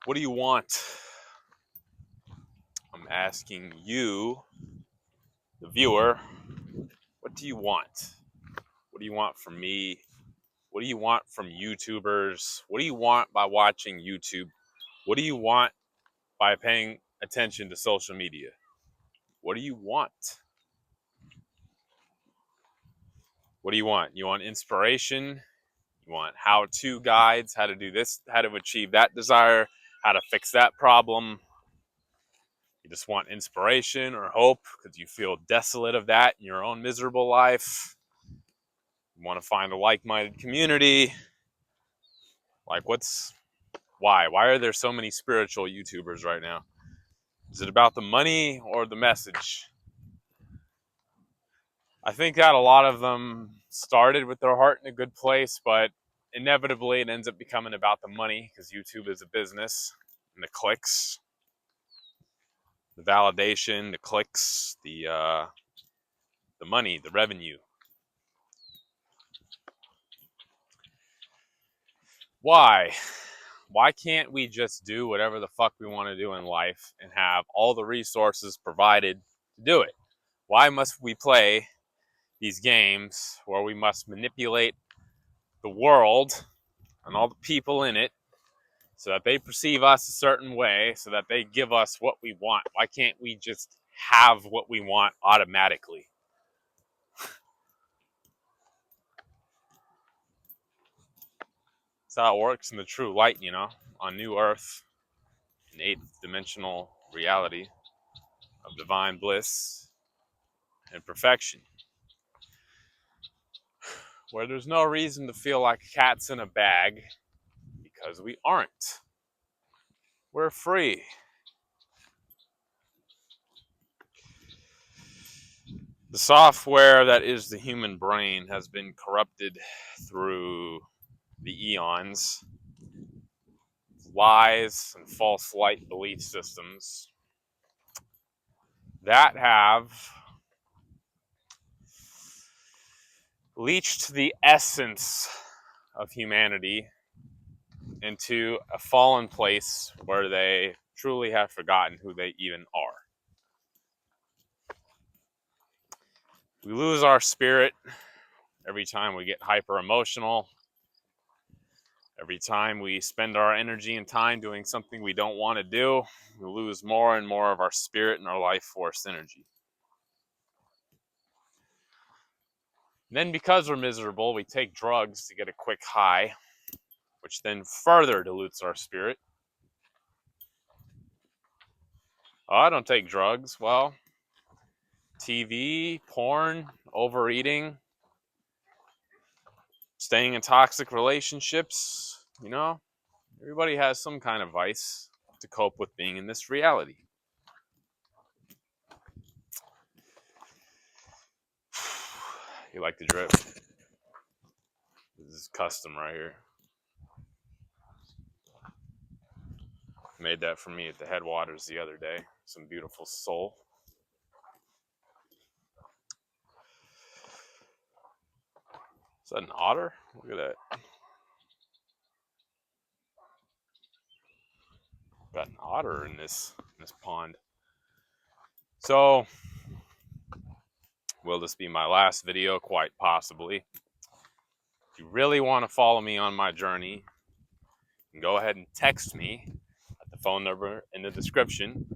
What do you want? I'm asking you, the viewer, what do you want? What do you want from me? What do you want from YouTubers? What do you want by watching YouTube? What do you want by paying attention to social media? What do you want? What do you want? You want inspiration? You want how-to guides, how to do this, how to achieve that desire, how to fix that problem. You just want inspiration or hope because you feel desolate of that in your own miserable life. You want to find a like-minded community. Like, why? Why are there so many spiritual YouTubers right now? Is it about the money or the message? I think that a lot of them started with their heart in a good place, but inevitably it ends up becoming about the money because YouTube is a business, and the clicks, the validation, the clicks, the money, the revenue. Why? Why can't we just do whatever the fuck we want to do in life and have all the resources provided to do it? Why must we play these games where we must manipulate the world and all the people in it so that they perceive us a certain way, so that they give us what we want? Why can't we just have what we want automatically? That's how it works in the true light, on New Earth, an 8th dimensional reality of divine bliss and perfection, where there's no reason to feel like cats in a bag because we aren't. We're free. The software that is the human brain has been corrupted through the eons, lies and false light belief systems that have leached the essence of humanity into a fallen place where they truly have forgotten who they even are. We lose our spirit every time we get hyper emotional. Every time we spend our energy and time doing something we don't want to do, we lose more and more of our spirit and our life force energy. And then because we're miserable, we take drugs to get a quick high, which then further dilutes our spirit. Oh, I don't take drugs. Well, TV, porn, overeating, staying in toxic relationships, everybody has some kind of vice to cope with being in this reality. You like the drip? This is custom right here. Made that for me at the Headwaters the other day. Some beautiful soul. Is that an otter? Look at that. Got an otter in this pond. So, will this be my last video? Quite possibly. If you really want to follow me on my journey, you can go ahead and text me at the phone number in the description,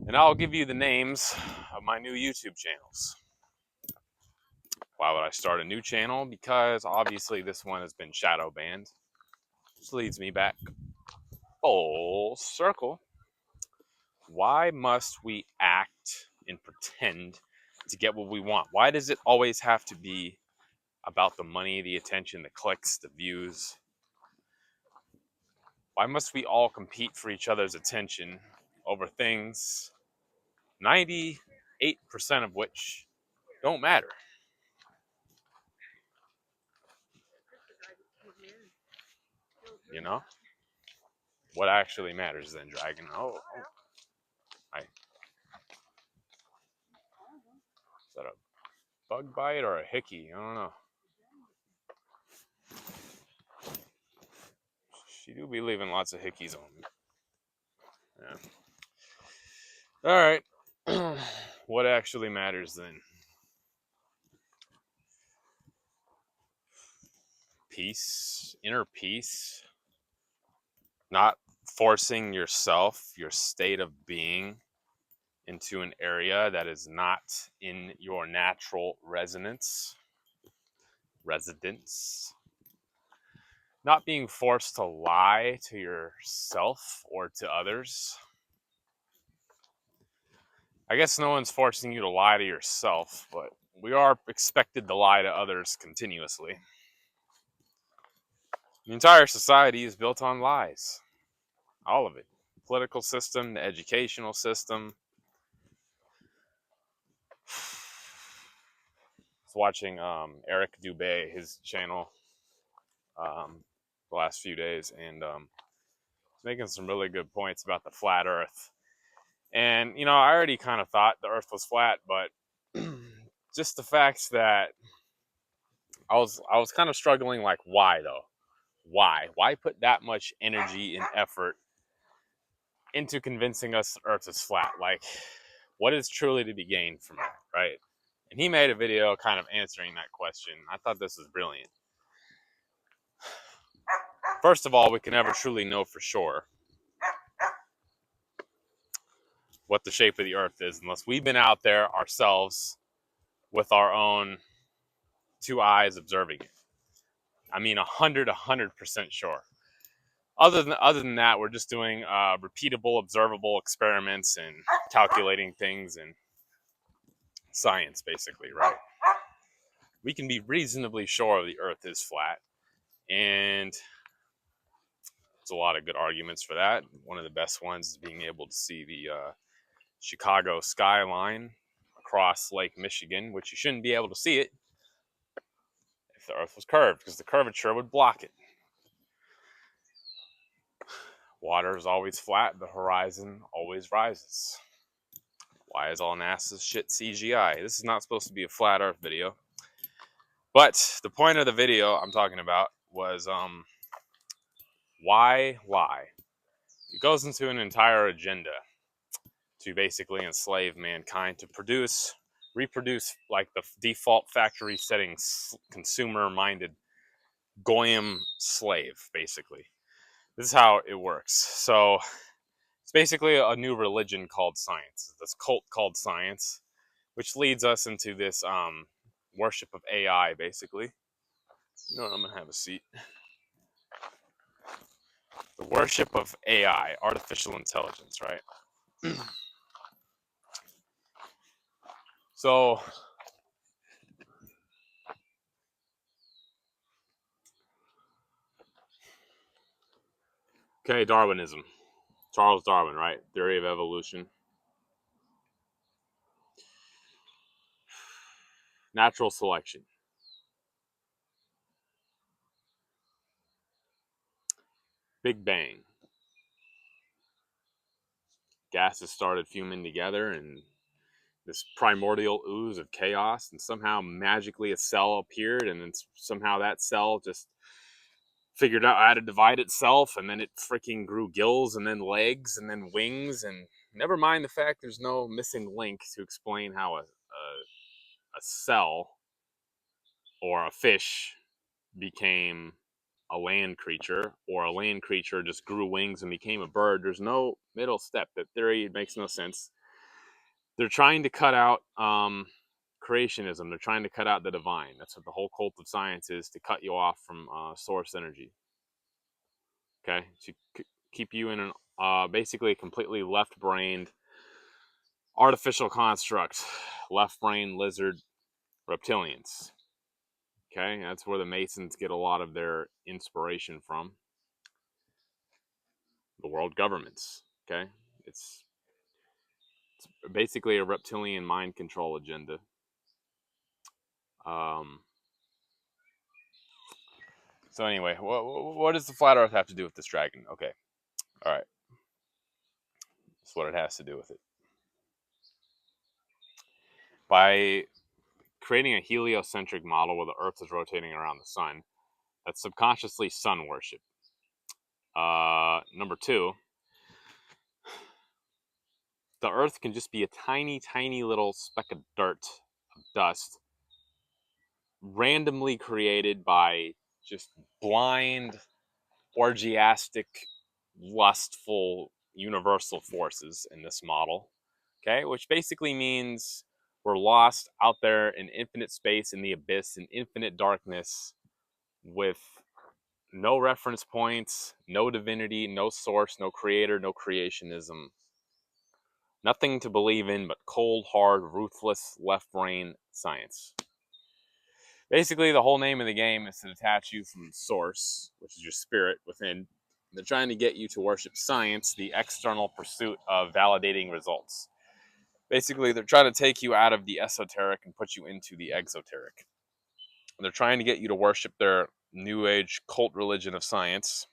and I'll give you the names of my new YouTube channels. Why would I start a new channel? Because obviously this one has been shadow banned. Which leads me back full circle. Why must we act and pretend to get what we want? Why does it always have to be about the money, the attention, the clicks, the views? Why must we all compete for each other's attention over things 98% of which don't matter? What actually matters then, Dragon? Oh. Hi. Is that a bug bite or a hickey? I don't know. you do be leaving lots of hickeys on me. Yeah. All right. What actually matters then? Peace, inner peace, not forcing yourself, your state of being, into an area that is not in your natural residence, not being forced to lie to yourself or to others. I guess no one's forcing you to lie to yourself, but we are expected to lie to others continuously. The entire society is built on lies. All of it. The political system, the educational system. I was watching Eric Dubé, his channel, the last few days, and he's making some really good points about the flat Earth. And I already kind of thought the Earth was flat, but just the fact that I was kind of struggling, like, why though? Why put that much energy and effort into convincing us the Earth is flat? Like, what is truly to be gained from that, right? And he made a video kind of answering that question. I thought this was brilliant. First of all, we can never truly know for sure what the shape of the Earth is unless we've been out there ourselves with our own two eyes observing it. I mean, 100% sure. Other than that, we're just doing repeatable, observable experiments and calculating things and science, basically, right? We can be reasonably sure the Earth is flat, and there's a lot of good arguments for that. One of the best ones is being able to see the Chicago skyline across Lake Michigan, which you shouldn't be able to see it if the Earth was curved, because the curvature would block it. Water is always flat, the horizon always rises. Why is all NASA's shit CGI? This is not supposed to be a flat Earth video. But the point of the video I'm talking about was why lie? It goes into an entire agenda to basically enslave mankind, to reproduce like the default factory settings, consumer-minded Goyim slave, basically. This is how it works. So it's basically a new religion called science, this cult called science, which leads us into this worship of AI, basically. I'm gonna have a seat. The worship of AI, artificial intelligence, right? So, okay, Darwinism. Charles Darwin, right? Theory of evolution. Natural selection. Big Bang. Gases started fuming together and this primordial ooze of chaos, and somehow magically a cell appeared, and then somehow that cell just figured out how to divide itself, and then it freaking grew gills and then legs and then wings, and never mind the fact there's no missing link to explain how a cell or a fish became a land creature, or a land creature just grew wings and became a bird. There's no middle step. That theory makes no sense. They're trying to cut out creationism. They're trying to cut out the divine. That's what the whole cult of science is, to cut you off from source energy. Okay, to keep you in an basically a completely left-brained artificial construct. Left-brain lizard reptilians. Okay, that's where the Masons get a lot of their inspiration from. The world governments. Okay, it's basically a reptilian mind control agenda. So anyway, what does the flat Earth have to do with this dragon? Okay, all right, that's what it has to do with it. By creating a heliocentric model where the Earth is rotating around the sun, that's subconsciously sun worship. Number two, the Earth can just be a tiny, tiny little speck of dirt, of dust, randomly created by just blind, orgiastic, lustful, universal forces in this model. Okay, which basically means we're lost out there in infinite space, in the abyss, in infinite darkness, with no reference points, no divinity, no source, no creator, no creationism. Nothing to believe in but cold, hard, ruthless, left brain science. Basically, the whole name of the game is to detach you from source, which is your spirit within. They're trying to get you to worship science, the external pursuit of validating results. Basically, they're trying to take you out of the esoteric and put you into the exoteric. They're trying to get you to worship their new age cult religion of science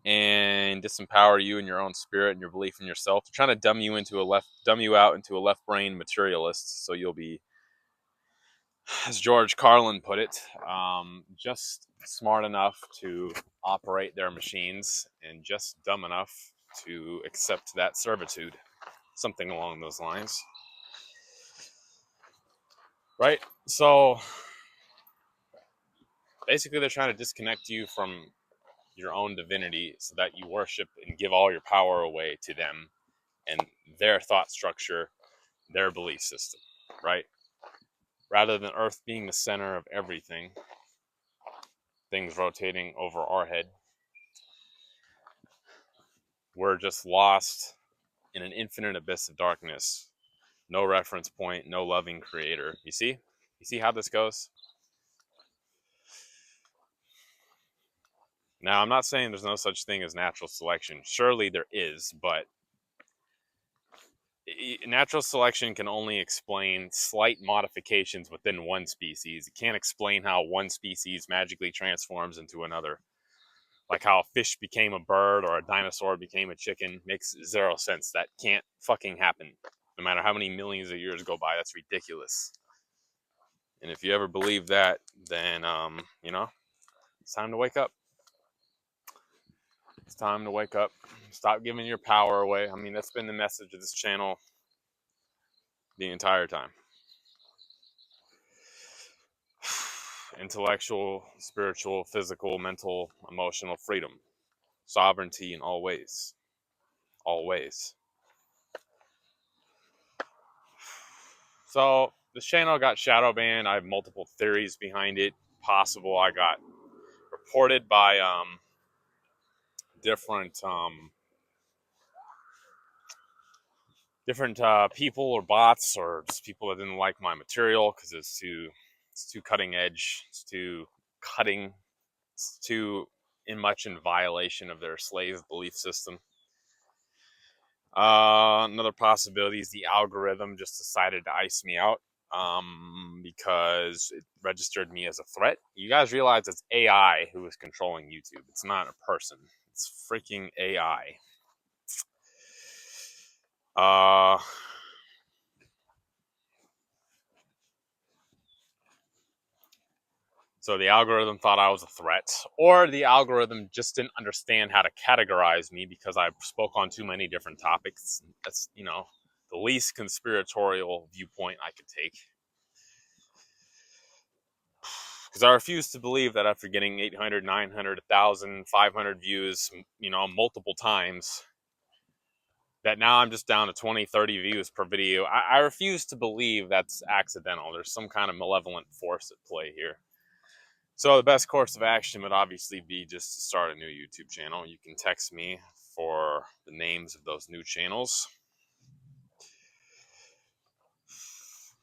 and disempower you in your own spirit and your belief in yourself. They're trying to dumb you out into a left brain materialist, so you'll be, as George Carlin put it, just smart enough to operate their machines and just dumb enough to accept that servitude. Something along those lines. Right? So basically, they're trying to disconnect you from your own divinity so that you worship and give all your power away to them and their thought structure, their belief system, right? Rather than Earth being the center of everything, things rotating over our head, we're just lost in an infinite abyss of darkness. No reference point, no loving creator. You see? You see how this goes? Now, I'm not saying there's no such thing as natural selection. Surely there is, but natural selection can only explain slight modifications within one species. It can't explain how one species magically transforms into another. Like how a fish became a bird or a dinosaur became a chicken makes zero sense. That can't fucking happen. No matter how many millions of years go by, that's ridiculous. And if you ever believe that, then, it's time to wake up. It's time to wake up. Stop giving your power away. I mean, that's been the message of this channel the entire time. Intellectual, spiritual, physical, mental, emotional freedom. Sovereignty in all ways. Always. So, this channel got shadow banned. I have multiple theories behind it. Possible I got reported by different people or bots or just people that didn't like my material because it's too cutting edge, it's too cutting, it's too much in violation of their slave belief system. Another possibility is the algorithm just decided to ice me out because it registered me as a threat. You guys realize it's AI who is controlling YouTube. It's not a person. It's freaking AI. So the algorithm thought I was a threat, or the algorithm just didn't understand how to categorize me because I spoke on too many different topics. That's, the least conspiratorial viewpoint I could take. Because I refuse to believe that after getting 800, 900, 1,000, 500 views, multiple times, that now I'm just down to 20, 30 views per video. I refuse to believe that's accidental. There's some kind of malevolent force at play here. So the best course of action would obviously be just to start a new YouTube channel. You can text me for the names of those new channels.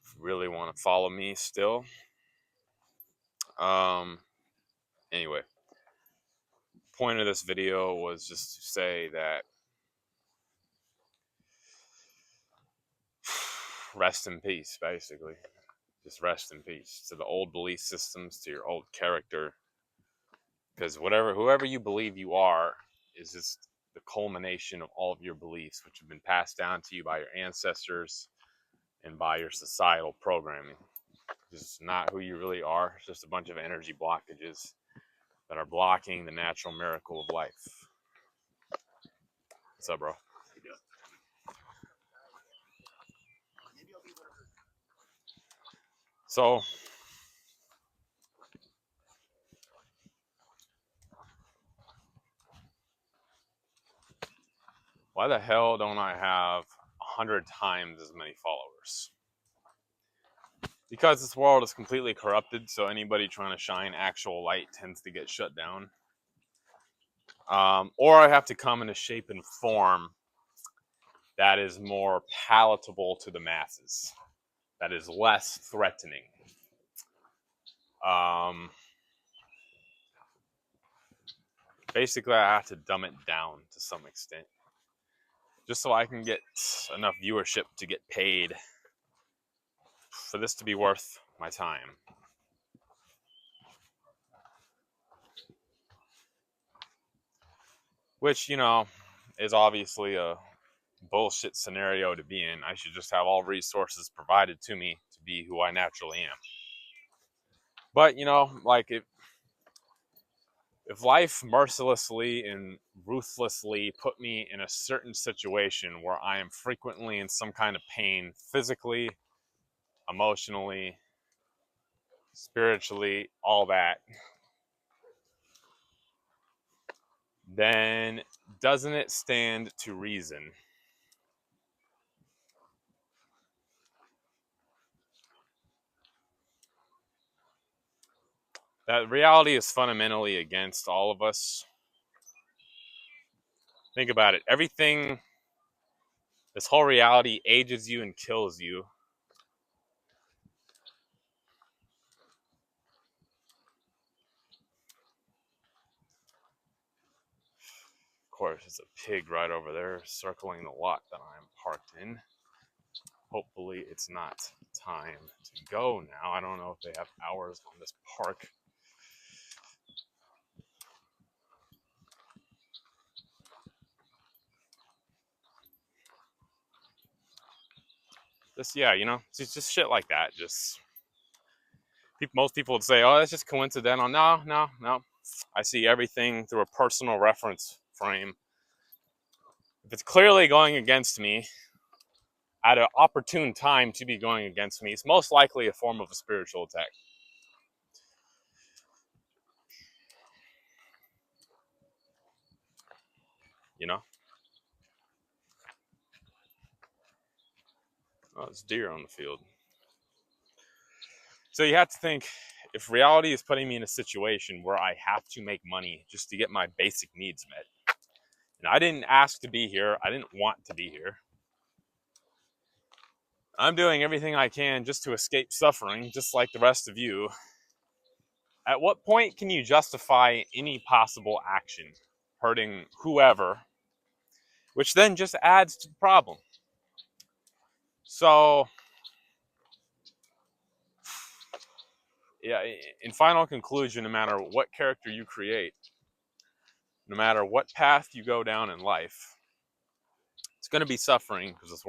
If you really want to follow me still. Anyway, point of this video was just to say that rest in peace, basically. Just rest in peace to the old belief systems, to your old character. Because whoever you believe you are is just the culmination of all of your beliefs, which have been passed down to you by your ancestors and by your societal programming. It's not who you really are. It's just a bunch of energy blockages that are blocking the natural miracle of life. What's up, bro? So, why the hell don't I have 100 times as many followers? Because this world is completely corrupted, so anybody trying to shine actual light tends to get shut down. Or I have to come in a shape and form that is more palatable to the masses, that is less threatening. Basically, I have to dumb it down to some extent, just so I can get enough viewership to get paid for this to be worth my time. Which, you know, is obviously a bullshit scenario to be in. I should just have all resources provided to me to be who I naturally am. But, you know, like if life mercilessly and ruthlessly put me in a certain situation where I am frequently in some kind of pain, physically, emotionally, spiritually, all that, then doesn't it stand to reason that reality is fundamentally against all of us? Think about it. Everything, this whole reality ages you and kills you. Of course, it's a pig right over there circling the lot that I'm parked in. Hopefully it's not time to go now. I don't know if they have hours on this park. Just, yeah, you know, it's just shit like that. Just, most people would say, oh, that's just coincidental. No. I see everything through a personal reference frame. If it's clearly going against me at an opportune time to be going against me, it's most likely a form of a spiritual attack. You know? Oh, it's deer on the field. So you have to think, if reality is putting me in a situation where I have to make money just to get my basic needs met, and I didn't ask to be here, I didn't want to be here, I'm doing everything I can just to escape suffering, just like the rest of you. At what point can you justify any possible action hurting whoever, which then just adds to the problem? So, yeah, in final conclusion, no matter what character you create, no matter what path you go down in life, it's going to be suffering because this world